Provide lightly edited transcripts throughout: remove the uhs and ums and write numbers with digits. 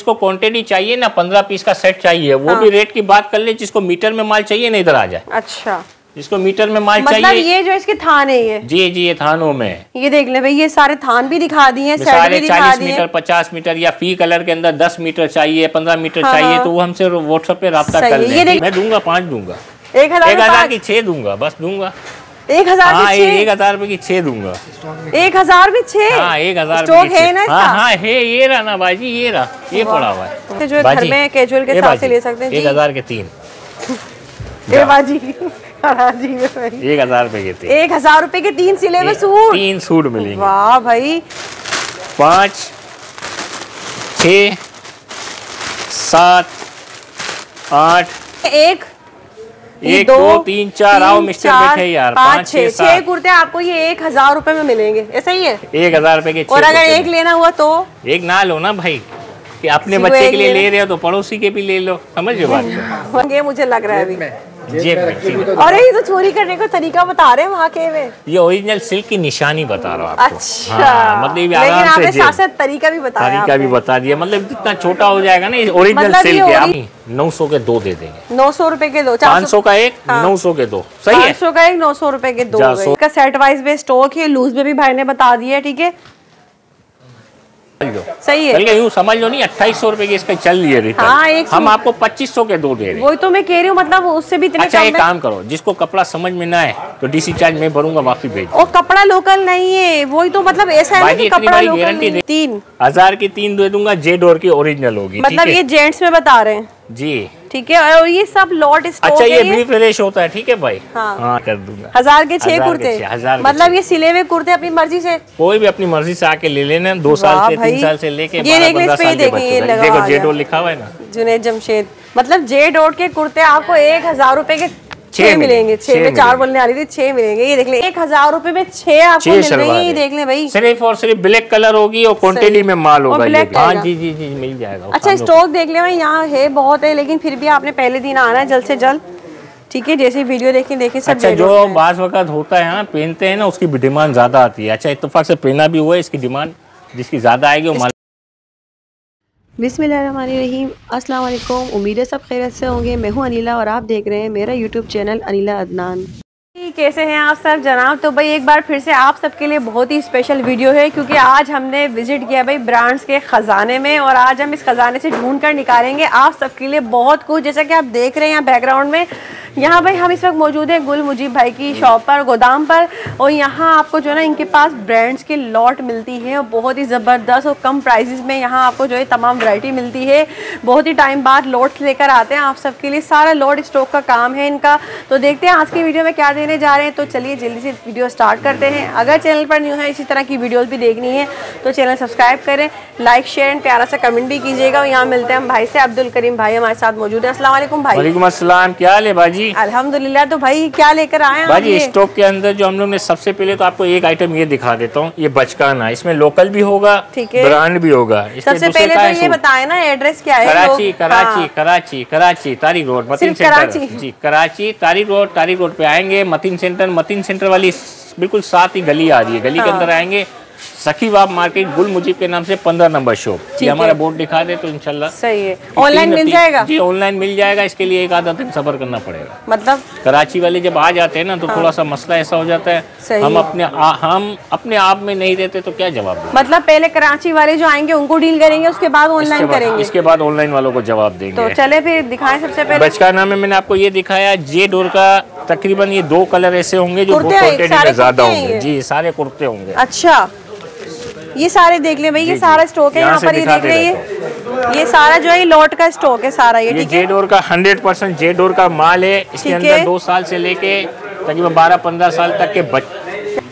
जिसको क्वांटिटी चाहिए ना 15 पीस का सेट चाहिए वो भी रेट की बात कर ले। जिसको मीटर में माल चाहिए ना इधर आ जाए। अच्छा, जिसको मीटर में माल मतलब चाहिए। ये जो इसके थान है ये जी ये थानों में। ये देख ले भाई, ये सारे थान भी दिखा दिए, सेट भी दिखा 40 दिए। मीटर 50 मीटर या फी कलर के अंदर 10 मीटर चाहिए 15 मीटर चाहिए तो वो हमसे व्हाट्सएप पे राब्ता कर ले। मैं दूंगा 5 दूंगा। 1000 की 6 दूंगा, बस दूंगा। 1000 हाँ 1000 रुपए की 6 दूंगा। 1000 में 6? हाँ 1000 स्टॉक है ना इसका? हाँ है, ये रहा ना बाजी, ये रहा, ये पड़ा हुआ है जो घर में कैजुअल के साथ से ले सकते हैं। 1000 के 3 बाजी 1000 रुपए के 3। 1000 रुपए के 3 सिले हुए सूट। 3 सूट मिलेंगे। वाह भाई। 5 6 7 8 1 2 3 4 आओ मिस्टर बैठे यार। 5 6 कुर्ते आपको ये 1000 रुपए में मिलेंगे, ऐसा ही है? 1000 रुपए के 6। और अगर एक लेना हुआ तो एक ना लो ना भाई, कि अपने बच्चे के लिए ले रहे हो तो पड़ोसी के भी ले लो। समझ रहे बात? ये मुझे लग रहा है अभी जेब में। अरे ये तो चोरी करने का तरीका बता रहे हैं वहाँ के में। ये ओरिजिनल सिल्क की निशानी बता रहा हूँ आपको। अच्छा मतलब लेकिन आपने साथ साथ तरीका भी बताया। तरीका भी बता दिया, मतलब जितना छोटा हो जाएगा ना ओरिजिनल सिल्क है। आप 900 के 2 दे देंगे। 900 रुपए के 2। 500 का एक 900 के 2। सही है? 500 का एक 900 रुपए के 2। इसका सेट वाइज में स्टॉक है, लूज में भी भाई ने बता दिया। ठीक है सही है। यूँ समझ लो नहीं 2800 रुपए की इसका चल रही है रिटर्न। हाँ, हम आपको 2500 के 2 दे रहे हैं। वही तो मैं कह रही हूँ, मतलब उससे भी इतने अच्छा एक काम करो, जिसको कपड़ा समझ में ना आए तो डीसी चार्ज मैं भरूंगा, वापसी भेज। और कपड़ा लोकल नहीं है, वही तो मतलब ऐसा है कि कपड़ा लोकल नहीं। 3000 की 3 दे दूंगा। जे डोर की ओरिजिनल होगी। मतलब ये जेंट्स में बता रहे हैं जी। ठीक है, और ये सब लॉट स्टॉक अच्छा ये भी फ्रेश होता है। ठीक है भाई। हाँ कर दूंगा। 1000 के 6 कुर्ते। मतलब ये सिले हुए कुर्ते अपनी मर्जी से कोई भी अपनी मर्जी से आके ले लेना। 2 साल से 3 साल से लेके 12-15 साल के बच्चे। देखो जे डोर लिखा हुआ है ना, जुनैद जमशेद। मतलब जे डॉट के कुर्ते आपको 1000 रुपए के 6 मिलेंगे। 6 में 4 बोलने वाली थी, 6 मिलेंगे। ये देख ले 1000 रुपए में 6 आपको मिल रही है। ये देख ले भाई, सिर्फ और सिर्फ ब्लैक कलर होगी और क्वांटिटी में माल होगा। हाँ जी जी जी मिल जाएगा। अच्छा स्टॉक देख ले भाई, यहाँ है बहुत है, लेकिन फिर भी आपने पहले दिन आना है जल्द से जल्द। ठीक है, जैसे वीडियो देखें सब। अच्छा जो बास वक्त होता है ना पहनते हैं ना, उसकी डिमांड ज्यादा आती है। अच्छा इत्तेफाक से पहना भी हुआ है, इसकी डिमांड जिसकी ज्यादा आएगी वो माल। बिस्मिल्लाहिर्रहमानिर्रहीम, अस्सलाम वालेकुम। उम्मीद है सब खैरियत से होंगे। मैं हूं अनिला और आप देख रहे हैं मेरा यूट्यूब चैनल अनिला अदनान। कैसे हैं आप सब जनाब? तो भाई एक बार फिर से आप सबके लिए बहुत ही स्पेशल वीडियो है, क्योंकि आज हमने विजिट किया भाई ब्रांड्स के ख़जाने में, और आज हम इस ख़जाने से ढूंढ कर निकालेंगे आप सबके लिए बहुत कुछ। जैसा कि आप देख रहे हैं यहाँ बैकग्राउंड में, यहाँ भाई हम इस वक्त मौजूद है गुल मुजीब भाई की शॉप पर, गोदाम पर। और यहाँ आपको जो है ना इनके पास ब्रांड्स के लॉट मिलती है और बहुत ही ज़बरदस्त और कम प्राइसेस में यहाँ आपको जो है तमाम वैरायटी मिलती है। बहुत ही टाइम बाद लॉट लेकर आते हैं आप सबके लिए, सारा लॉट स्टॉक का काम है इनका। तो देखते हैं आज की वीडियो में क्या देने जा रहे हैं। तो चलिए जल्दी से वीडियो स्टार्ट करते हैं। अगर चैनल पर न्यू है, इसी तरह की वीडियोस भी देखनी है तो चैनल सब्सक्राइब करें, लाइक शेयर एंड प्यारा सा कमेंट भी कीजिएगा। और यहाँ मिलते हैं हम भाई से, अब्दुल करीम भाई हमारे साथ मौजूद है। अस्सलाम वालेकुम भाई। वालेकुम अस्सलाम, क्या हाल है भाजी? अल्हम्दुलिल्लाह। तो भाई क्या लेकर आए हैं भाजी? स्टॉक के अंदर जो हम लोग ने सबसे पहले तो आपको एक आइटम ये दिखा देता हूँ, ये बचकाना। इसमें लोकल भी होगा, ब्रांड भी होगा। सबसे पहले तो ये बताएं ना एड्रेस क्या है? Karachi Karachi Karachi Karachi Tariq Road Mateen Centre. जी कराची तारिक रोड पे आएंगे। मतीन सेंटर वाली बिल्कुल साथ ही गली आ रही है। गली के अंदर आएंगे, सखीबाब मार्केट, गुल मुजीब के नाम से 15 नंबर शॉप। ये हमारा बोर्ड दिखा दे तो इंशाल्लाह सही है। ऑनलाइन मिल जाएगा? जी ऑनलाइन मिल जाएगा। इसके लिए एक आधा दिन सफर करना पड़ेगा। मतलब कराची वाले जब आ जाते हैं ना तो थोड़ा सा मसला ऐसा हो जाता है, हम अपने आप में नहीं रहते तो क्या जवाब दें? मतलब पहले कराची वाले जो आएंगे उनको डील करेंगे, उसके बाद ऑनलाइन करेंगे, इसके बाद ऑनलाइन वालों को जवाब देंगे। तो चले फिर दिखाएं। सबसे पहले बचकाना में मैंने आपको ये दिखाया जे डोर का। तकरीबन ये 2 कलर ऐसे होंगे जो क्वांटिटी में ज्यादा होंगे। जी सारे कुर्ते होंगे। अच्छा ये सारे देख ले भाई, ये सारा स्टॉक है यहाँ पर। ये देख रहे हैं, ये सारा जो है लॉट का स्टॉक है सारा। ये जे डोर का 100% जे डोर का माल है। इसके अंदर 2 साल से लेके तकरीबन 12-15 साल तक के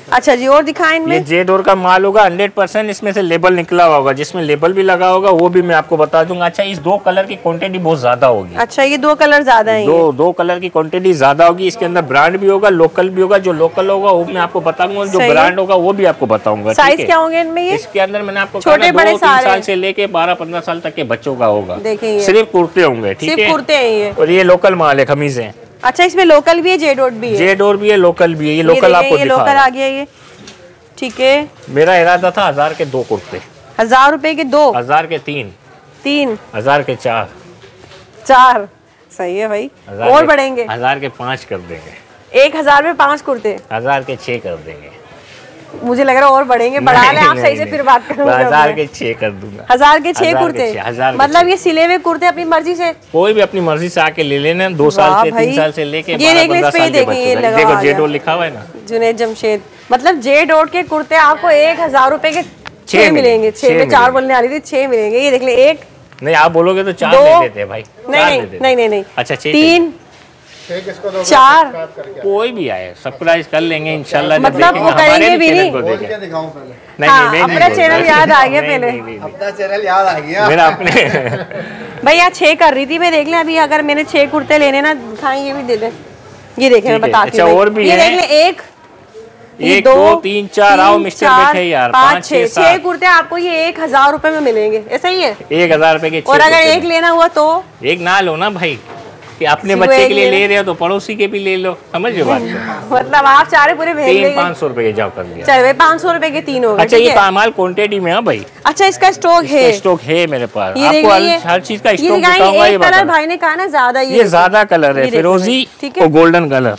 अच्छा जी, और दिखाएं इनमें। ये जे डोर का माल होगा 100%। इसमें से लेबल निकला हुआ होगा, जिसमें लेबल भी लगा होगा वो भी मैं आपको बता दूंगा। अच्छा इस 2 कलर की क्वांटिटी बहुत ज्यादा होगी। अच्छा ये 2 कलर ज्यादा है। 2 कलर की क्वांटिटी ज्यादा होगी। इसके अंदर ब्रांड भी होगा, लोकल भी होगा। जो लोकल होगा वो मैं आपको बताऊंगा, जो ब्रांड होगा वो भी आपको बताऊंगा। साइज क्या होंगे इनमें? इसके अंदर मैंने आपको छोटे बड़े 2-3 साल से लेके 12-15 साल तक के बच्चों का होगा। देखिए सिर्फ कुर्ते होंगे। ठीक है, कुर्ते हैं ये। और ये लोकल माल है, खमीज है। अच्छा इसमें लोकल भी है, जे डोर भी है? जे डोर भी है, लोकल भी है। ये लोकल आपको लोकल आ गया ये। ठीक है, मेरा इरादा था 1000 के 2 कुर्ते। 1000 रुपए के 2? 1000 के 3। 3, 1000 के 4, 4 सही है भाई। और बढ़ेंगे? 1000 के 5 कर देंगे। 1000 में 5 कुर्ते? 1000 के 6 कर देंगे। मुझे लग रहा है और बढ़ेंगे, बढ़ा लें आप सही से फिर बात करूंगा। 1000 के 6 कर दूंगा। 1000 के 6 कुर्ते? मतलब ये सिले हुए कुर्ते अपनी मर्जी से? कोई भी अपनी मर्जी से आके ले लेना। 2 साल से 3 साल से लेके 12-15 साल के बच्चे। देखो जे डॉट लिखा हुआ है ना, जुनैद जमशेद। मतलब जे डॉट के कुर्ते आपको 1000 रुपए के 6 मिलेंगे। 6 में 4 बोलने आ रही थी, 6 मिलेंगे। ये देख ले। 1 नहीं, आप बोलोगे तो 4 दे देते हैं भाई। नहीं। अच्छा 3, 4 कोई भी आए सब्सक्राइब कर लेंगे इंशाल्लाह। मतलब वो करेंगे भी नहीं? नहीं, अपना चैनल याद आ गया पहले। अपना चैनल याद आ गया मेरा अपने। भाई यार 6 कर रही थी मैं, देख ले अभी अगर मैंने 6 कुर्ते लेने ना दिखाएं, ये भी दे दे। ये देखे मैं बताती हूँ। और भी ये देख ले। 1, 2, 3, 4 आओ मिस्टर बैठे यार। 5, 6 कुर्ते आपको ये 1000 रुपए में मिलेंगे। ऐसा ही है? 1000 रुपए के 6। और अगर एक लेना हुआ तो? एक ना लो ना भाई, कि अपने बच्चे के लिए ले रहे हो तो पड़ोसी के भी ले लो। समझ लो बात को। मतलब आप चारे पूरे भेज देंगे। 500 रुपए के जाओ कर दिया। चल भाई 500 रुपए के 3 हो गए। अच्छा ये माल क्वांटिटी में है भाई। अच्छा इसका स्टॉक है? स्टॉक है मेरे पास। ये आपको हर चीज का स्टॉक बताऊंगा। ये कलर भाई ने कहा ना ज्यादा, ये ज्यादा कलर है, फिरोजी और गोल्डन कलर।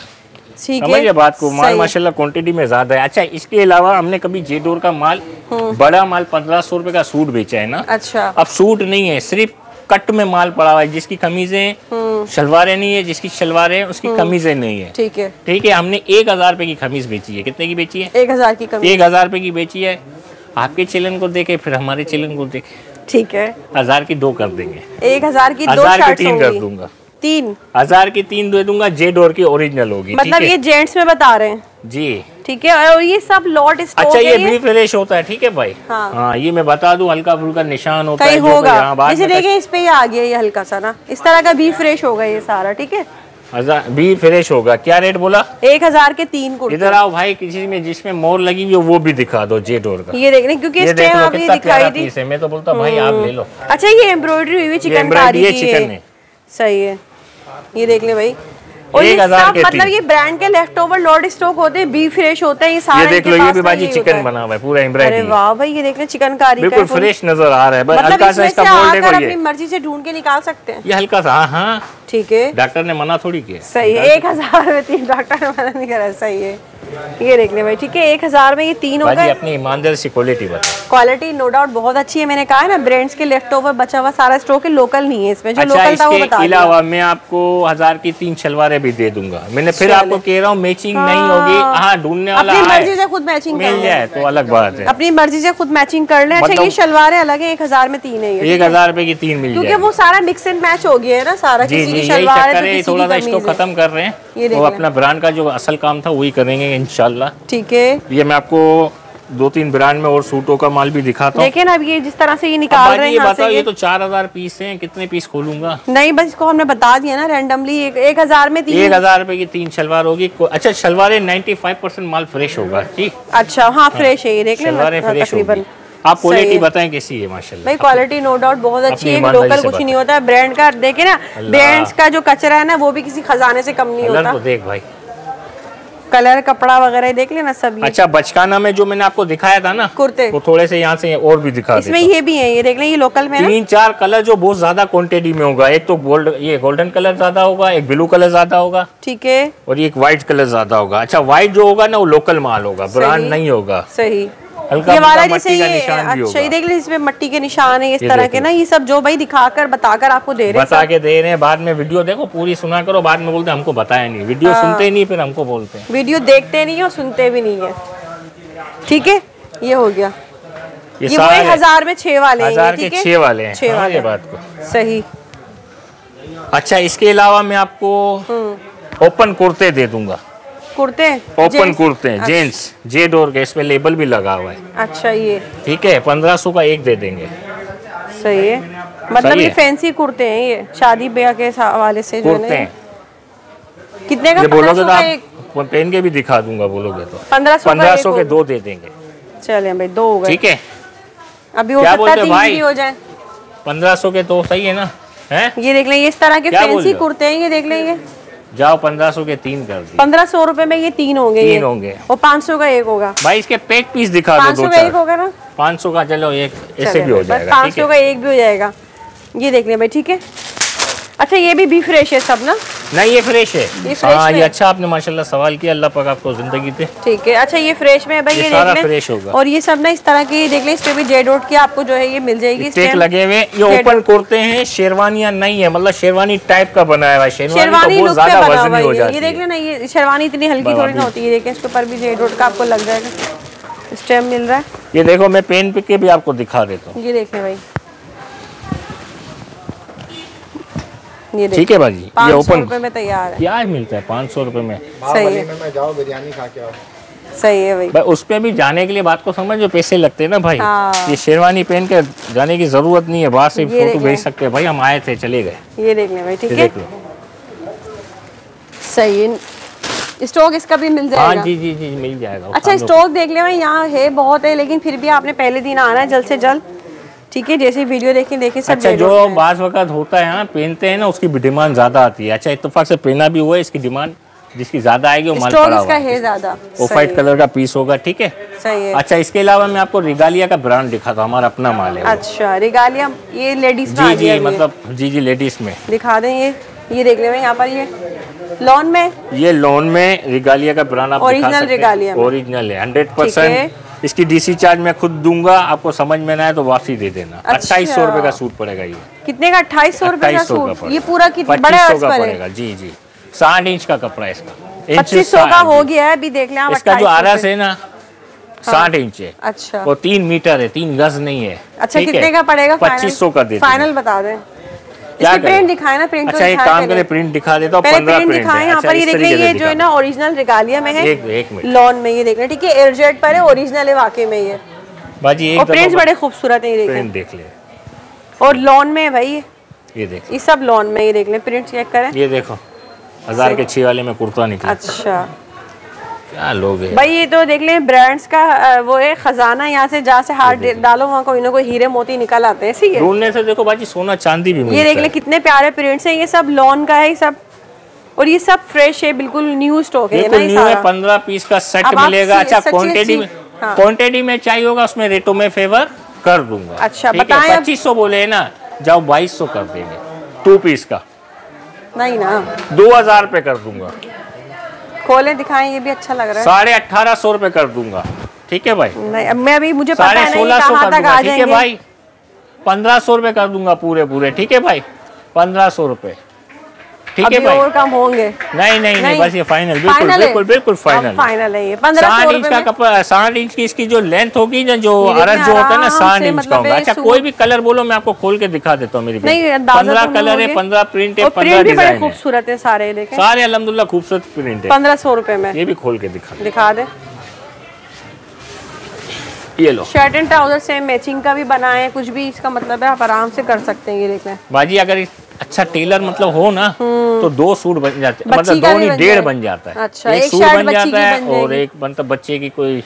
समझिए बात को। माल माशाल्लाह क्वांटिटी में ज्यादा है। अच्छा इसके अलावा हमने कभी जेडोर का माल, बड़ा माल 1500 रुपए का सूट बेचा है ना। अच्छा अब सूट नहीं है, सिर्फ कट में माल पड़ा हुआ है। जिसकी कमीजें शलवारें नहीं है, जिसकी शलवारें उसकी कमीजें नहीं है। ठीक है, ठीक है। हमने 1000 रुपए की कमीज बेची है। कितने की बेची है? 1000 की कमीज। 1000 रुपए की बेची है। आपके चैनल को देखे फिर हमारे चैनल को देखे। ठीक है। 1000 की 2 कर देंगे। 1000 की 2 1000 की शर्ट्स 3 कर दूंगा। 3 1000 की 3 दे दूंगा। जे डोर की ओरिजिनल होगी। मतलब ये जेंट्स में बता रहे हैं जी। ठीक है। और ये सब लॉट स्टॉक अच्छा है? ये भी फ्रेश होता है। ठीक है भाई। हाँ ये मैं बता दूं, हल्का फुल्का निशान होता है होगा। जैसे देखिए इस पे ये आ गया, ये हल्का सा ना इस तरह का भी फ्रेश होगा ये सारा। ठीक है। 1000 भी फ्रेश होगा। क्या रेट बोला? 1000 के 3 कुर्ते। इधर आओ भाई, किसी में जिसमें मोर लगी हुई है वो भी दिखा दो जे डोर का। ये देखने क्योंकि इस टाइम अभी दिखाई दी। मैं तो बोलता भाई आप ले लो। अच्छा ये एम्ब्रॉयडरी हुई चिकनकारी की है। सही है। ये देख ले भाई। और ये सब मतलब ये ब्रांड के लेफ्ट ओवर लॉट स्टॉक होते हैं, बी फ्रेश होते हैं ये सारे। ये देख लो, ये भी बाजी चिकन बना हुआ है पूरा एम्ब्रॉयडरी। अरे वाह भाई ये देख ले चिकनकारी बिल्कुल फ्रेश नजर आ रहा है। मतलब हल्का सा इसका मोल्ड देखो, ये अपनी मर्जी से ढूंढ के निकाल सकते हैं। ये हल्का सा। हाँ ठीक है। डॉक्टर ने मना थोड़ी किया। सही है। 1000 में 3 डॉक्टर ने मना नहीं करा। सही है। ये देख ले भाई। ठीक है 1000 में ये 3 हो गए। अपनी ईमानदारी से क्वालिटी बता। क्वालिटी नो डाउट बहुत अच्छी है। मैंने कहा है ना ब्रांड्स के लेफ्ट ओवर बचा हुआ सारा स्टॉक है, लोकल नहीं है इसमें। जो लोकल था वो बता दिया। अलावा मैं आपको 1000 की 3 शलवारें भी दे दूंगा। मैंने फिर आपको कह रहा हूँ मैचिंग नहीं होगी। हाँ ढूंढने वाला अपनी मर्जी से खुद मैचिंग मिल जाए तो अलग बात है। अपनी मर्जी से खुद मैचिंग कर ले। अच्छा ये शलवारें अलग है। 1000 में 3 है। 1000 रुपए की 3 मिल जाएगी क्योंकि वो सारा मिक्स एंड मैच हो गया है ना सारा। किसी की शलवार है तो थोड़ा सा इसको खत्म कर रहे हैं। वो अपना ब्रांड का जो असल काम था वही करेंगे इंशाल्लाह। ठीक है। ये मैं आपको 2-3 ब्रांड में और सूटों का माल भी दिखाता हूँ। देखिए ना अब ये जिस तरह से ये निकाल रहे हैं। ये बताओ ये तो 4000 पीस हैं, कितने पीस खोलूंगा? नहीं बस इसको हमने बता दिया ना रैंडमली। 1000 में 3 1000 रुपए की 3 शलवार होगी। अच्छा शलवारें 95% माल फ्रेश होगा। ठीक। अच्छा हाँ फ्रेश है ये देख लेना तकरीबन। आप क्वालिटी बताएं कैसी है? माशाल्लाह भाई क्वालिटी नो डाउट बहुत अच्छी है। लोकल कुछ नहीं होता है। ब्रांड का देखे ना, ब्रांड्स का जो कचरा है ना वो भी किसी खजाने से कम नहीं होता। देख भाई कलर कपड़ा वगैरह देख लेना सब। अच्छा बचकाना में जो मैंने आपको दिखाया था ना कुर्ते, वो थोड़े से यहाँ से और भी दिखा इसमें ये भी है। ये देख लें ये लोकल में 3-4 कलर जो बहुत ज्यादा क्वांटिटी में होगा। एक तो गोल्डन कलर ज्यादा होगा, एक ब्लू कलर ज्यादा होगा। ठीक है। और एक व्हाइट कलर ज्यादा होगा। अच्छा व्हाइट जो होगा ना वो लोकल माल होगा, ब्रांड नहीं होगा। सही। हल्का ये वाला जैसे ये अच्छा ये देख ले इसमें मट्टी के निशान है इस तरह के ना। ये सब जो भाई दिखाकर बताकर आपको दे रहे हैं, बता के दे रहे हैं। बाद में वीडियो देखो पूरी सुना करो, बाद में बोलते हमको बताया नहीं। वीडियो सुनते नहीं फिर हमको बोलते हैं। वीडियो देखते नहीं और सुनते भी नहीं है। ठीक है ये हो गया। ये 1000 में 6 वाले हैं। 1000 के 6 वाले हैं। 6 वाले बात को सही। अच्छा इसके अलावा मैं आपको ओपन कुर्ते दे दूंगा। कुर्ते ओपन कुर्ते जेंट्स जे डोर के, इस पे लेबल भी लगा हुआ है। अच्छा ये ठीक है 1500 का एक दे देंगे। सही है। मतलब ये फैंसी कुर्ते हैं, ये शादी ब्याह के हवाले से जो है। कितने का? बोलोगे तो आप पहन के भी दिखा दूंगा। बोलोगे तो 1500 के 2 दे देंगे। चले भाई 2 हो गए। ठीक है। अभी हो सकता है 3 भी हो जाए। 1500 के 2 सही है ना? है ये देख लेंगे इस तरह के फैंसी कुर्ते हैं। ये देख लेंगे। जाओ 1500 के 3 कर दिए। 1500 रुपए में ये 3 होंगे। 3 होंगे और 500 का एक होगा। भाई इसके पैक पीस दिखा दो। 500 का एक होगा ना? 500 का चलो एक ऐसे भी हो जाएगा। 500 का एक भी हो जाएगा। ये देख लें भाई, ठीक है। अच्छा ये भी फ्रेश है सब ना? नहीं ये फ्रेश है। ये हाँ ये अच्छा आपने माशाल्लाह सवाल किया, अल्लाह पाक आपको जिंदगी दे। ठीक है। अच्छा ये फ्रेश में है भाई, ये सारा देख लें फ्रेश होगा। और ये सब ना इस तरह की देख लें, इस पे भी जेड डॉट की आपको जो है ये मिल जाएगी। टेक लगे हुए, ये ओपन करते हैं, शेरवानियां नहीं है, मतलब शेरवानी टाइप का बनाया हुआ है। शेरवानी तो बहुत ज्यादा वजनी हो जाती है। ये देख लेना, ये शेरवानी इतनी हल्की थोड़ी ना होती है। देखें इसके ऊपर भी जेड डॉट का आपको लग जाएगा, स्टेम मिल रहा है। ये देखो मैं पेन पे के भी आपको दिखा देता हूँ। ये देख लें भाई, ये ठीक है भाजी, ये ओपन रुपए में तैयार है। क्या मिलता है 500 रुपए में? सही है, मैं जाओ बिरयानी खा के आओ। सही है भाई। भाई उस पे भी जाने के लिए बात को समझ, जो पैसे लगते हैं ना भाई। हाँ। ये शेरवानी पहन के जाने की जरूरत नहीं है, बाहर से ये फोटो भेज सकते हैं भाई, हम आए थे चले गए। ये देख लें भाई, ठीक है, देख लो। सही है। स्टॉक इसका भी मिल जाएगा? हाँ जी जी जी मिल जाएगा। अच्छा स्टॉक देख ले भाई, यहाँ है बहुत है, लेकिन फिर भी आपने पहले दिन आना है जल्द से जल्द, ठीक है। जैसे वीडियो देखें सब। अच्छा जो बाज़ वक़्त होता है ना पहनते हैं ना, उसकी भी डिमांड ज्यादा आती है। अच्छा इत्तेफाक से पहना भी हुआ है, इसकी डिमांड जिसकी ज्यादा आएगी वो माल पड़ा हुआ है ज्यादा। ऑफ वाइट कलर का पीस होगा, ठीक है। सही है। अच्छा इसके अलावा मैं आपको रिगालिया का ब्रांड दिखाता हूँ, हमारा अपना माल है। अच्छा रिगालिया, ये लेडीज जी जी मतलब जी जी लेडीज में दिखा दें। ये देख ले भाई, यहाँ पर ये लॉन में, ये लॉन में रिगालिया का ब्रांड आप ओरिजिनल रिगालिया, ओरिजिनल है 100%। इसकी डीसी चार्ज मैं खुद दूंगा, आपको समझ में ना आए तो वापसी दे देना। 2800 रुपए का सूट पड़ेगा। ये कितने का? 2800 रुपए का सूट। ये पूरा कितना बड़ा 2500 का पड़ेगा? जी जी 60 इंच का कपड़ा है इसका। 2500 का हो गया है, अभी देख लें आप। इसका जो आरस है ना 60 इंच है। अच्छा वो 3 मीटर है, 3 गज नहीं है। अच्छा कितने का पड़ेगा? 2500 का दे। फाइनल बता दें। इसकी प्रिंट दिखाए ना, प्रिंट। अच्छा एक काम करें, प्रिंट दिखा देता हूँ। 15 प्रिंट दिखाएं यहाँ पर। ये देख लें, ये जो है ना ओरिजिनल रिगालिया में है, एक मिनट लॉन में। ये देख लें, ठीक है, एयरजेट पर है, ओरिजिनल है वाकई में ये बाजी। एक प्रिंट्स बड़े खूबसूरत है, ये प्रिंट देख ले। और लॉन में भाई ये देख, ये सब लॉन में। ये देख लें, प्रिंट चेक करें। ये देखो 1000 के 6 वाले में कुर्ता निकला। अच्छा क्या लोग है भाई, ये तो देख लें ब्रांड्स का वो है खजाना। यहाँ से जहाँ से हाथ डालो वहाँ कोई ना कोई हीरे मोती निकल आते हैं। सही है, ढूंढने से देखो बाजी सोना चांदी भी मिलता है। ये देख लें कितने प्यारे प्रिंट्स हैं, ये सब लॉन का है सब, और ये सब फ्रेश है, बिल्कुल न्यू स्टॉक है। बिल्कुल न्यू है, 15 पीस का सेट मिलेगा। अच्छा क्वांटिटी में चाहिए होगा, उसमें रेटों में फेवर कर दूंगा। अच्छा बताएं। 2500 बोले ना, जाओ 2200 कर देंगे 2 पीस का। नहीं ना 2000 रुपए कर दूंगा। खोले दिखाएं, ये भी अच्छा लग रहा है। 1850 रुपए कर दूंगा, ठीक है भाई। नहीं अब मैं अभी मुझे पता नहीं 1650 कहाँ कर तक आ दूंगा, ठीक है जाएंगे भाई। 1500 रुपए कर दूंगा पूरे, ठीक है भाई। 1500 रुपए, ठीक है भाई। और कम होंगे? नहीं बस ये फाइनल, बिल्कुल फाइनल है ये। 1500 इंच का कपड़ा, 60 इंच की इसकी जो लेंथ होगी ना, जो अरज जो होता है ना 60 इंच का होगा। अच्छा कोई भी कलर बोलो, मैं आपको खोल के दिखा देता हूँ। मेरी 15 कलर है, 15 प्रिंट है, 15 डिजाइन है। खूबसूरत है सारे, देखें सारे अल्हम्दुलिल्लाह खूबसूरत प्रिंट है। 1500 रुपए में। ये भी खोल के दिखा दे। ये लो, शर्ट एंड ट्राउजर से मैचिंग का भी बना है, कुछ भी इसका मतलब है आप आराम से कर सकते हैं। ये देख लें बाजी, अगर अच्छा टेलर मतलब हो ना तो 2 सूट बन जाते हैं, मतलब 2 नहीं 1.5 बन जाता है। अच्छा एक सूट बन जाता है और एक मतलब बच्चे की कोई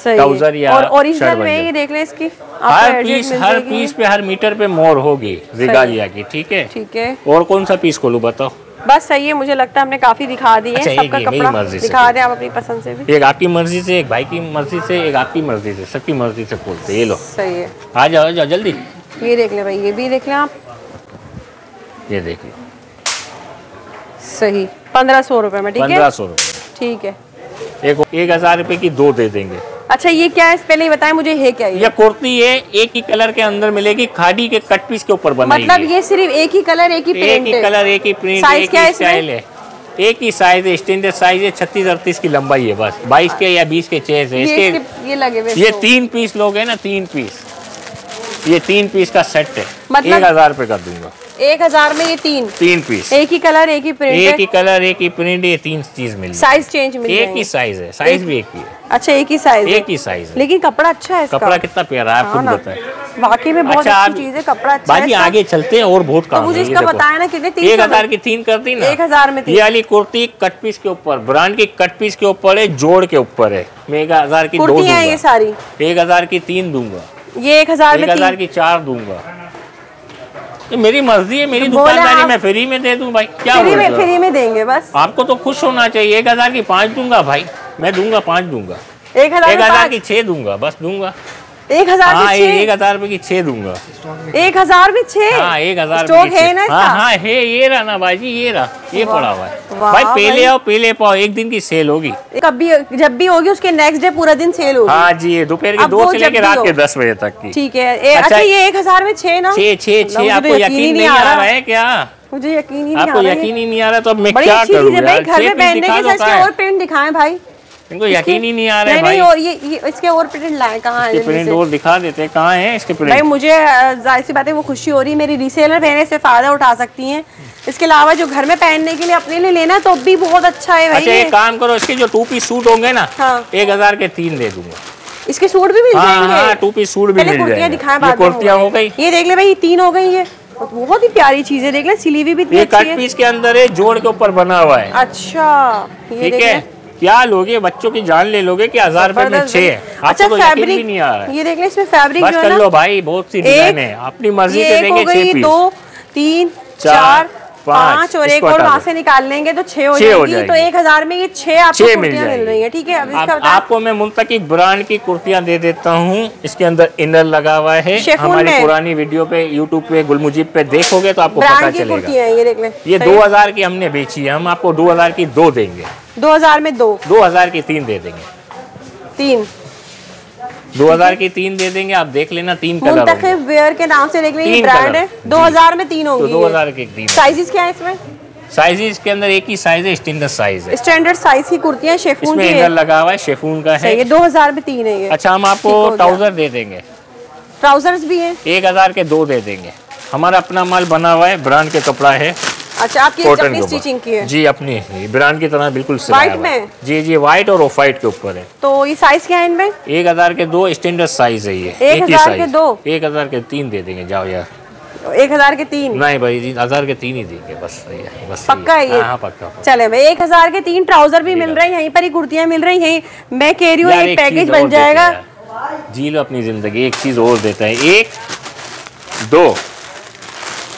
ट्राउजर या और ओरिजिनल में ये देख लें इसकी हर पीस पे हर मीटर पे मोर होगी रिगालिया की, ठीक है। और कौन सा पीस खोलूं बताओ? बस सही है, मुझे लगता है हमने काफी दिखा दिए। अच्छा, सबका कपड़ा दिखा दें आप अपनी पसंद से भी। एक आपकी मर्जी से, एक भाई की मर्जी से, एक आपकी मर्जी से, सबकी मर्जी से खोलते। ये लो सही है, आ जाओ जल्दी। ये देख ले भाई, ये भी देख लें आप, ये देख लो। सही 1500 रुपए में, ठीक है। 1500 रुपए, ठीक है। 1000 रुपए की 2 दे देंगे। अच्छा ये क्या है, पहले ही बताएं मुझे, है क्या ये कुर्ती है, एक ही कलर के अंदर मिलेगी, खादी के कट पीस के ऊपर बनाई। मतलब ये सिर्फ एक ही कलर, एक ही प्रिंट, एक ही कलर, एक ही प्रिंट, एक ही स्टाइल है, एक ही साइज है, स्टैंडर्ड साइज है। 36-38 की लंबाई है, बस 22 के या 20 के चेस्ट है इसके। ये लगे हुए, ये 3 पीस लोग है ना, 3 पीस, ये 3 पीस का सेट है। मतलब 1000 रुपए कर दूंगा। 1000 में ये 3 पीस, एक ही कलर, एक ही प्रिंट, एक ही कलर, एक ही प्रिंट, ये 3 चीज मिल, साइज चेंज मिल, एक ही साइज है, साइज भी एक ही है। अच्छा एक ही साइज, एक ही साइज है, लेकिन कपड़ा अच्छा है इसका। कपड़ा कितना प्यारा है, आप खुद बताएं। वाकई में बहुत अच्छी चीज है, कपड़ा अच्छा है। बाकी आगे चलते हैं और बहुत काम है। मुझे इसका बताया ना कितने, 1000 की 3 कर दी ना, 1000 में 3। ये वाली कुर्ती कट पीस के ऊपर, ब्रांड की कट पीस के ऊपर है, जोड़ के ऊपर है। मैं 1000 की 2 दूंगा, ये सारी 1000 की 3 दूंगा, ये 1000 में 1000 की 4 दूंगा। ये मेरी मर्जी है, मेरी दुकानदारी, मैं फ्री में दे दूं भाई, क्या फ्री में देंगे बस। आपको तो खुश होना चाहिए। 1000 की 5 दूंगा भाई, मैं दूंगा 5 दूंगा। 1000 की 6 दूंगा, बस दूंगा। 1000 हाँ, में 6? 1000 रुपए की 6 दूंगा। 1000 में 6? हाँ, 1000 स्टॉक है ना इसका? हाँ है, ये रहा ना बाजी, ये रहा, ये पड़ा हुआ है वाह भाई। पहले आओ पहले पाओ, एक दिन की सेल होगी। कभी जब भी होगी उसके नेक्स्ट डे पूरा दिन सेल होगी। हाँ जी, दोपहर के 2 से लेकर रात के 10 बजे तक की। ठीक है। अच्छा ये 1000 में 6 ना? 6 आपको यकीन नहीं आ रहा है क्या? मुझे यकीन ही नहीं आ रहा। आपको यकीन ही नहीं आ रहा तो अब मैं बड़ी क्या अच्छी करूँ चीज़ है भाई, यार? घर में पहनने के साथ और प्रिंट दिखाएं भाई। इनको यकीन ही नहीं आ रहा है नहीं, भाई। और ये इसके और प्रिंट लाए कहाँ है? प्रिंट और दिखा देते हैं, कहाँ है इसके प्रिंट? भाई मुझे जाहिर सी बात है वो खुशी हो रही है, मेरी रीसेलर बहनें से फायदा उठा सकती हैं। इसके अलावा जो घर में पहनने के लिए अपने लिए लेना तो भी बहुत अच्छा है भाई। अच्छा एक काम करो, इसके जो 2 पीस सूट होंगे ना, हाँ। 1000 के 3 दे दूंगा। इसके सूट भी मिल जाएंगे? हाँ, 2 पीस सूट भी मिल जाएंगे। दिखाएं, ये कुर्तियाँ हो गई, ये देख ले भाई, 3 हो गई है। बहुत ही प्यारी चीज है, देख ले सिली हुई भी इतनी ये अच्छी कट है। पीस के अंदर है, जोड़ के ऊपर बना हुआ है। अच्छा ये ठीक है, क्या लोगे? बच्चों की जान ले लोगे कि 1000 रुपए में 6 है। अच्छा आपको तो यकीन फैब्रिक भी नहीं आ रहा है। ये देख ले, इसमें फैब्रिक बस जो है कर ना, लो भाई, बहुत सी डिजाइन है, अपनी मर्जी से देंगे। 6 पीस, 2 3 4 5 और एक और वहाँ से निकाल लेंगे तो 6 हो जाएगी। तो 1000 में ये 6 आपको कुर्तियाँ मिल रही है। ठीक है, अब आपको मैं मुंतकिब ब्रांड की कुर्तियाँ दे देता हूँ। इसके अंदर इनर लगा हुआ है। हमारी पुरानी वीडियो पे यूट्यूब पे गुलमुजीब पे देखोगे तो आपको पता चलेगा। ये देख ले, ये 2000 की हमने बेची है, हम आपको 2000 की 2 देंगे। 2000 में 2, 2000 की 3 दे देंगे। 3 2000 की 3 दे देंगे। आप देख लेना, 3 कलर मुंतखब वेयर के नाम से देख लेंगे, ये ब्रांड है। 2000 में 3 होंगी। 2000 की 3। साइजेस क्या है इसमें? साइजेस के अंदर एक ही साइज है, स्टैंडर्ड साइज है। स्टैंडर्ड साइज की कुर्तियां शेफून की है। इसमें इनर लगा हुआ है, शेफून का है। ये 2000 में 3 है ये। अच्छा हम आपको ट्राउजर दे देंगे। ट्राउजर्स भी हैं? 1000 के 2 दे देंगे। हमारा अपना माल बना हुआ है, ब्रांड के कपड़ा है। अच्छा आपकी अपनी स्टिचिंग की है? जी अपनी, ब्रांड की तरह बिल्कुल व्हाइट में? जी व्हाइट और ऑफ व्हाइट के ऊपर है। तो ये साइज क्या है इनमें? 1000 के 2 स्टैंडर्ड साइज है ये। 1000 के 2? 1000 के 3 दे देंगे। जाओ यार, 1000 के 3 नहीं भाई जी, 1000 के 3 ही देंगे बस। सही है, बस पक्का है ये? हाँ पक्का। चले भाई, 1000 के 3 ट्राउजर भी मिल रहे हैं, यहीं पर ही कुर्तियां मिल रही हैं। मैं कह रही हूँ ये पैकेज बन जाएगा। जी लो अपनी जिंदगी, एक चीज और देता है। 1 2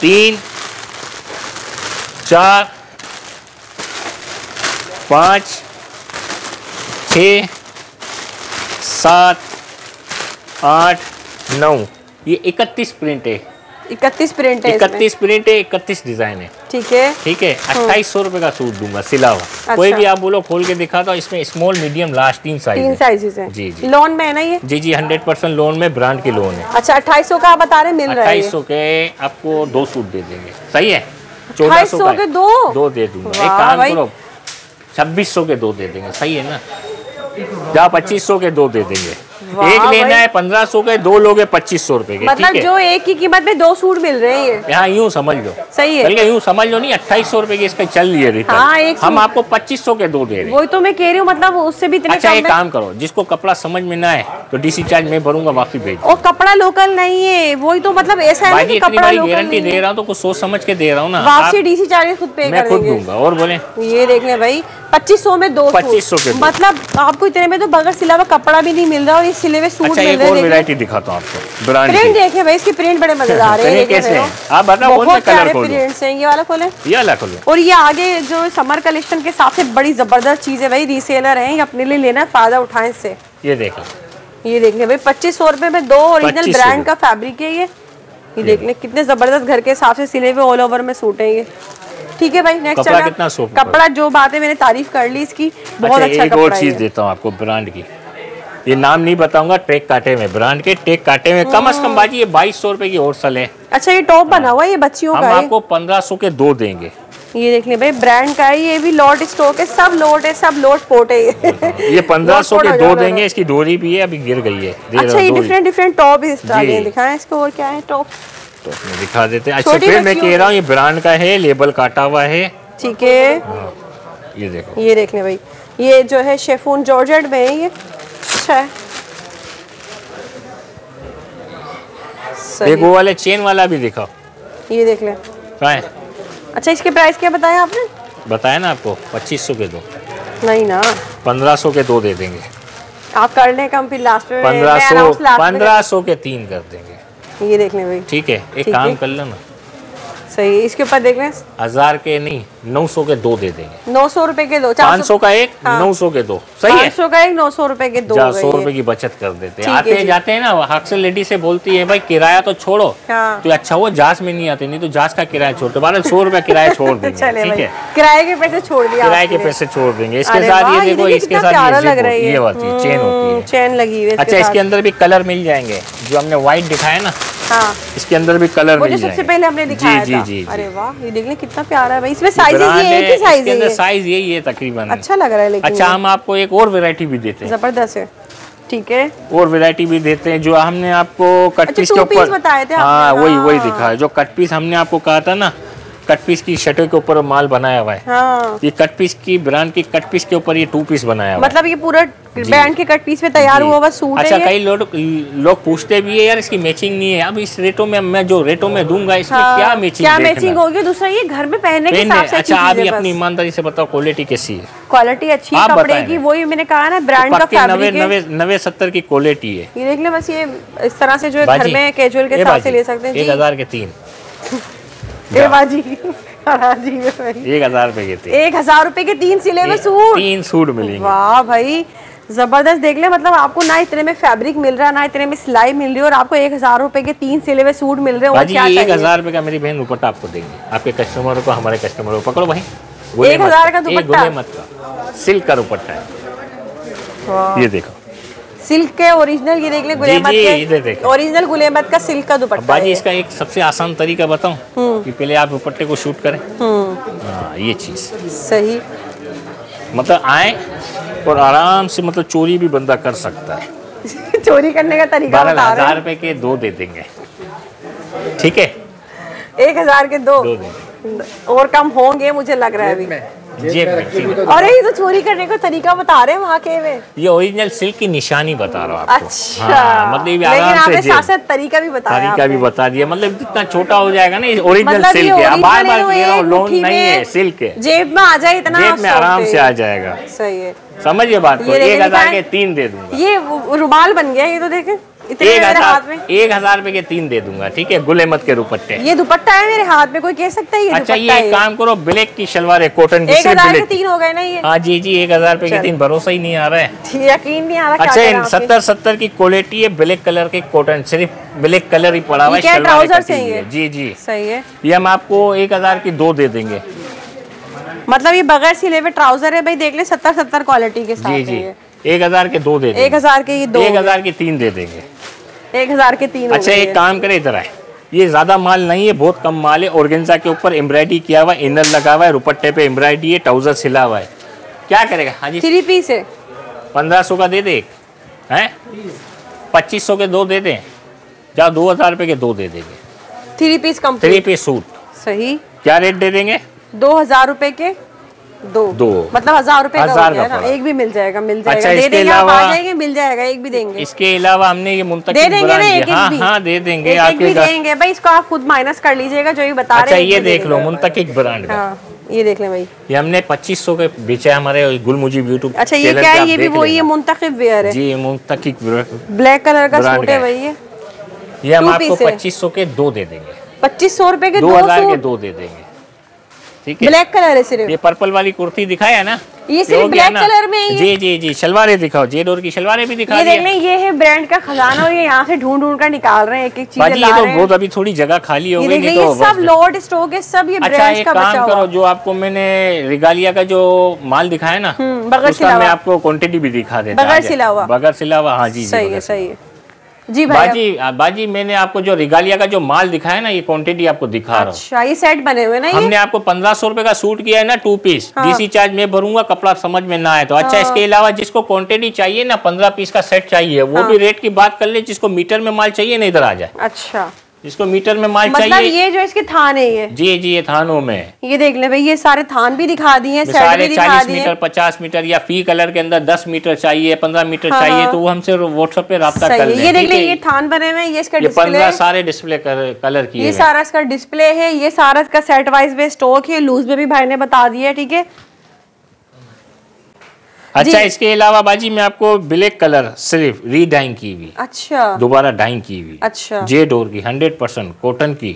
3 4 5 6 7 8 9, ये 31 प्रिंट है। 31 प्रिंट है? 31 प्रिंट है, 31 डिजाइन है। ठीक है, ठीक है। 2800 रुपए का सूट दूंगा सिला हुआ। अच्छा। कोई भी आप बोलो खोल के दिखा दो, इसमें स्मॉल मीडियम लार्ज 3 साइजेस हैं। जी जी। लोन में है ना ये? जी 100% लोन में, ब्रांड की लोन है। अच्छा 2800 का आप बता रहे मिल रहा है? 2800 के आपको 2 सूट दे देंगे। सही है, 1400 के 2 दे दूंगा। एक काम करो, 2600 के 2 दे देंगे। सही है ना? जहाँ 2500 के 2 दे देंगे। एक लेना है 1500 के, 2 लोगे 2500 रुपए के। मतलब जो एक ही कीमत में 2 सूट मिल रहे हैं। यहाँ यूँ समझ लो। सही है, बल्कि यूँ समझ लो नहीं, 2800 रुपए की इसका चल रही है रिटेल। हाँ, हम आपको 2500 के 2 दे रहे हैं। वही तो मैं कह रही हूँ, मतलब उससे भी इतने अच्छा एक काम करो, जिसको कपड़ा समझ में ना आए तो डीसी चार्ज मैं भरूंगा, वापसी भेज। और कपड़ा लोकल नहीं है, वही तो मतलब ऐसा है कि कपड़ा लोकल गारंटी दे रहा हूँ तो कुछ सोच समझ के दे रहा हूँ ना। वापसी डीसी चार्ज खुद पे मैं खुद दूंगा। और बोले ये देख ले भाई, 2500 में 2 2500 के, मतलब आपको इतने में तो बगैर सिला हुआ कपड़ा भी नहीं मिल रहा और ये सिले हुए सूट मिल रहे हैं। और वैरायटी दिखाता हूँ आपको ब्रांड प्रिंट देखिए भाई, इसके प्रिंट बड़े मजेदार है। कैसे आप बताओ कौन सा कलर खोलूं? प्रिंट्स हैं, ये वाला खोले, ये वाला खोलो। और ये आगे जो समर कलेक्शन के साथ से बड़ी जबरदस्त चीज है भाई, रीसेलर है, अपने लिए लेना, फायदा उठाएं इससे। ये देख लो, ये देख ले भाई, 2500 रुपए में 2 ओरिजिनल ब्रांड का फैब्रिक है ये देख ले कितने जबरदस्त घर के हिसाब से सिले हुए ऑल ओवर में सूट है ये। ठीक है भाई, नेक्स्ट कपड़ा कितना सॉफ्ट, कपड़ा जो बात है मैंने तारीफ कर ली इसकी, बहुत अच्छा एक और चीज देता हूँ आपको ब्रांड की, ये नाम नहीं बताऊंगा, टेक कांटे में, ब्रांड के टेक कांटे में कम से कम बाजी ये 2200 रुपए की और सल है। अच्छा ये टॉप बना हुआ है, ये बच्चियों का है। हम आपको 1500 के 2 देंगे। ये देख ले भाई, ब्रांड का है, ये भी लॉट स्टॉक है, सब लॉट है, सब लॉट पोट है ये 1500 के 2 देंगे। इसकी डोरी भी है, अभी गिर गई है। अच्छा ये डिफरेंट टॉप दिखाएं इसको, और क्या है टॉप तो दिखा देते हैं। अच्छा फिर मैं कह रहा हूँ ये ब्रांड का है, लेबल काटा हुआ है। ठीक है, ये देखो, ये देख ले भाई, ये जो है शेफून जॉर्जेट में है ये। अच्छा है, एक वो वाले चेन वाला भी दिखाओ, ये देख ले। कहाँ है? अच्छा इसके प्राइस क्या बताया आपने? बताया ना आपको 2500 के 2। नहीं ना, 1500 के 2 दे देंगे। आप कर लें कम, फिर लास्ट में 1500 के 3 कर देंगे। ये देख ले भाई, ठीक है, एक काम कर लो ना, सही। इसके ऊपर देख लें 1000 के नहीं 900 के 2 दे देंगे। 900 रुपए के 2, 500 का एक, 900 के 2, सही है। 500 का एक, 900 रुपए के 2, 100 रुपए की बचत कर देते हैं। आते जाते हैं ना, अक्सर लेडी से बोलती है भाई किराया तो छोड़ो, तो अच्छा वो जहाज में नहीं आते, नहीं तो जहाज का किराया छोड़ो, 1200 रुपए किराया छोड़ देंगे। ठीक है, किराए के पैसे छोड़ दिया, किराए के पैसे छोड़ देंगे। इसके साथ ये देखो, इसके साथ ये होती है, चेन होती है, चेन लगी हुई है। अच्छा इसके अंदर भी कलर मिल जाएंगे, जो हमने व्हाइट दिखाया ना, हाँ, इसके अंदर भी कलर मिल जाएंगे। सबसे पहले हमने दिखाया जी, था। जी, अरे वाह, ये देख ले कितना प्यारा है भाई। इसमें साइज ये एक ही साइज है, साइज यही है तकरीबन। अच्छा लग रहा है लेकिन। अच्छा हम आपको एक और वैरायटी भी देते हैं, जबरदस्त है। ठीक है, और वैरायटी भी देते हैं, जो हमने आपको कट पीस के ऊपर बताए थे। हाँ वही दिखा, जो कट पीस हमने आपको कहा था ना, कट पीस की शर्टों के ऊपर माल बनाया हुआ है। हाँ। ये कट पीस की ब्रांड की कट पीस के ऊपर ये 2 पीस बनाया हुआ है। मतलब ये पूरा ब्रांड के कट पीस में तैयार हुआ सूट है। अच्छा कई लोग पूछते भी है यार इसकी मैचिंग नहीं है। अब इस रेटों में मैं जो रेटों में दूंगा इसमें क्या मैचिंग होगी। दूसरा ये घर में पहनने के हिसाब से। अच्छा आप अपनी ईमानदारी से बताओ क्वालिटी कैसी है? क्वालिटी अच्छी है कपड़े की, वही मैंने कहा ना, ब्रांड का फैब्रिक है, 90-70 की क्वालिटी है। ये देख ले बस, ये इस तरह से जो घर में कैजुअल के हिसाब से ले सकते हैं। 1000 के 3 बाजी 1000 रुपए के 3, 1000 रुपए के 3 सिले हुए सूट, 3 सूट मिलेंगे। वाह भाई जबरदस्त। देख ले, मतलब आपको ना इतने में फैब्रिक मिल रहा है, ना इतने में सिलाई मिल रही है, और आपको 1000 रुपए के 3 सिले हुए सूट मिल रहे हैं। और क्या चाहिए? 1000 रुपए का मेरी बहन दुपट्टा आपको देंगे, आपके कस्टमरों को, हमारे कस्टमरों को। पकड़ो भाई, 1000 का दुपट्टा, मत का सिल्क का दुपट्टा है। ये देखो सिल्क के ओरिजिनल, ये देख ले गुलेमत के ओरिजिनल गुलेमत का सिल्क का दुपट्टा। बाजी इसका एक सबसे आसान तरीका बताऊं कि पहले आप दुपट्टे को शूट करें। हाँ ये चीज सही, मतलब आए और आराम से, मतलब चोरी भी बंदा कर सकता है। चोरी करने का तरीका बता रहे हैं। 1000 रुपए के 2 दे देंगे, ठीक है? 1000 के 2 देंगे, और कम होंगे मुझे लग रहा है अभी। अरे ये तो चोरी करने का तरीका बता रहे हैं वहाँ के में। ये ओरिजिनल सिल्क की निशानी बता रहा हूँ आपको। अच्छा हाँ, मतलब आराम से साथ साथ तरीका भी बता दिया। मतलब जितना छोटा हो जाएगा ना, ओरिजिनल सिल्क है, बार-बार कह रहा हूँ लोन नहीं है, सिल्क है, जेब में आ जाए, इतना जेब में आराम से आ जाएगा। सही है, समझिए बात को। 1000 के 3 दे दूंगा। ये रुमाल बन गया, ये तो देखें, 1000 रुपए के 3 दे दूंगा, ठीक है? गुलेमत के दुपट्टे, ये दुपट्टा है मेरे हाथ में, कोई कह सकता है ये अच्छा ये एक काम करो, ब्लैक की शलवार है, कॉटन की, 1000 के 3 हो गए ना ये। हाँ जी 1000 रुपए के 3, भरोसा ही नहीं आ रहा है, यकीन नहीं आ रहा। अच्छा 70 की क्वालिटी है, ब्लैक कलर के कॉटन, सिर्फ ब्लैक कलर ही पड़ा हुआ है, ट्राउजर से है। जी सही है। ये हम आपको 1000 की 2 दे देंगे। मतलब ये बगैर सिले हुए ट्राउजर है भाई, देख ले 70 क्वालिटी के साथ। जी 1000 के 2 दे देंगे। 1000 के ये 2, 1000 की 3 दे देंगे। 1000 के 3। अच्छा एक काम करे, इधर आए, ये ज्यादा माल नहीं है, बहुत कम माल है। ऑर्गेन्जा के ऊपर एम्ब्रॉयडरी किया हुआ है, इनर लगा हुआ है, दुपट्टे पे एम्ब्रॉयडरी है, ट्राउजर सिला हुआ है। क्या करेगा? हाँ जी 3 पीस है, 1500 का दे दे, हैं 2500 के 2 दे दें, या 2000 रुपए के 2 दे देंगे। 3 पीस कंप्लीट, 3 पीस सूट। सही। क्या रेट दे देंगे? 2000 रुपए के 2, मतलब 1000 रुपए का एक भी मिल जाएगा, अच्छा, दे देंगे, आप आ जाएंगे, मिल जाएगा, एक भी देंगे। इसके अलावा हमने ये मुंतकिब दे देंगे ना, एक हाँ दे देंगे, एक भी देंगे भाई, इसको आप खुद माइनस कर लीजिएगा जो भी बता रहे हैं। अच्छा ये देख लो, मुंतकिब ब्रांड का, ये देख ले भाई, ये हमने 2500 के बेचा है हमारे गुल मुजीब यूट्यूब। अच्छा ये क्या है? ये भी वही है, मुंतकिब वेयर है जी, मुंतकिब ब्लैक कलर का सूट है भाई। ये हम आपको 2500 के 2 दे देंगे। 2500 रुपए के 2000 के 2 दे देंगे, ठीक है? ब्लैक कलर है सिर्फ। ये पर्पल वाली कुर्ती दिखाया ना, ये सिर्फ ब्लैक कलर में है। जी शलवारें दिखाओ, जेडोर की शलवारें भी दिखा ये देख लें, ये है ब्रांड का खजाना, और ये यहाँ से ढूंढ कर निकाल रहे हैं, एक चीज ला रहे हैं। तो बहुत अभी थोड़ी जगह खाली हो गई, नहीं तो सब लोड स्टॉक है, सब ये ब्रांड्स का बचा हुआ। करो, जो आपको मैंने रिगालिया का जो माल दिखाया ना, उसका मैं आपको क्वांटिटी भी दिखा देता हूं, बगैर सिला हुआ। हाँ जी सही है जी भाई। बाजी मैंने आपको जो रिगालिया का जो माल दिखाया ना, ये क्वांटिटी आपको दिखा रहा हूँ। अच्छा ये सेट बने हुए ना, हमने आपको 1500 रुपए का सूट किया है ना, 2 पीस। डीसी चार्ज मैं भरूंगा, कपड़ा समझ में ना आए तो। अच्छा इसके अलावा जिसको क्वांटिटी चाहिए ना, 15 पीस का सेट चाहिए, वो भी रेट की बात कर ले। जिसको मीटर में माल चाहिए ना, इधर आ जाए। अच्छा जिसको मीटर में माल मतलब चाहिए, ये जो इसके थान है ये, जी ये थानों में, ये देख ले भाई, ये सारे थान भी दिखा दिए, सेट भी दिखा 40 मीटर 50 मीटर या फी कलर के अंदर 10 मीटर चाहिए, 15 मीटर चाहिए, तो वो हमसे व्हाट्सएप पे राब्ता कर लें। ये देख ले, ये थान बने हुए, ये इसका डिस्प्ले, 15 सारे डिस्प्ले कलर की, ये सारा इसका डिस्प्ले है, ये सारा इसका सेट वाइज में स्टॉक है, लूज में भी भाई ने बता दिया, ठीक है? अच्छा, इसके अलावा बाजी मैं आपको ब्लैक कलर सिर्फ रीडाइंग की हुई, अच्छा, दोबारा डाइंग की हुई, अच्छा, जे डोर की 100% कॉटन की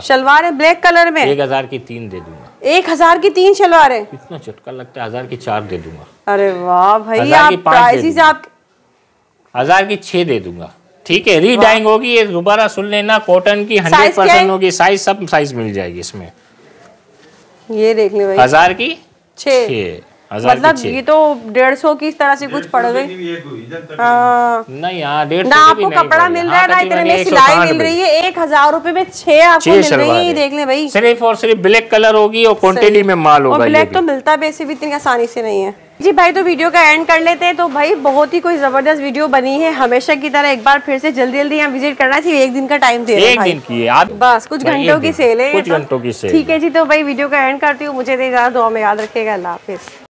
शलवार है ब्लैक कलर में। 1000 की 3 दे दूंगा। 1000 की 3 शलवार है? इतना चटका लगता है, 1000 की 4 दे दूंगा। अरे वाह भाई, 1000 की आप 5 दे प्राइसेस दूंगा। आप 1000 की 6 दे दूंगा। ठीक है, रीडाइंग होगी, ये दोबारा सुन लेना, कॉटन की 100% होगी, साइज सब साइज मिल जाएगी इसमें। ये देख ले भाई, 1000 की 6, मतलब ये तो 150 की इस तरह से कुछ पड़ गई। नहीं, यहाँ 150 ना आपको कपड़ा मिल रहा है ना इतने में सिलाई मिल रही है। 1000 रुपए में 6 आपको मिल रही है। देख ले भाई, सिर्फ और सिर्फ ब्लैक कलर होगी और क्वांटिटी में माल होगा। ब्लैक तो मिलता वैसे भी इतनी आसानी से नहीं है जी। भाई तो वीडियो का एंड कर लेते हैं। तो भाई बहुत ही कोई जबरदस्त वीडियो बनी है, हमेशा की तरह एक बार फिर से जल्दी जल्दी यहाँ विजिट करना है। सिर्फ एक दिन का टाइम दे रहे हैं, एक दिन की है, बस कुछ घंटों की सेल है, कुछ घंटों की सेल। ठीक है जी, तो भाई वीडियो का एंड करती हूँ, मुझे इजाजत, दुआ में याद रखिएगा, अल्लाह हाफिज।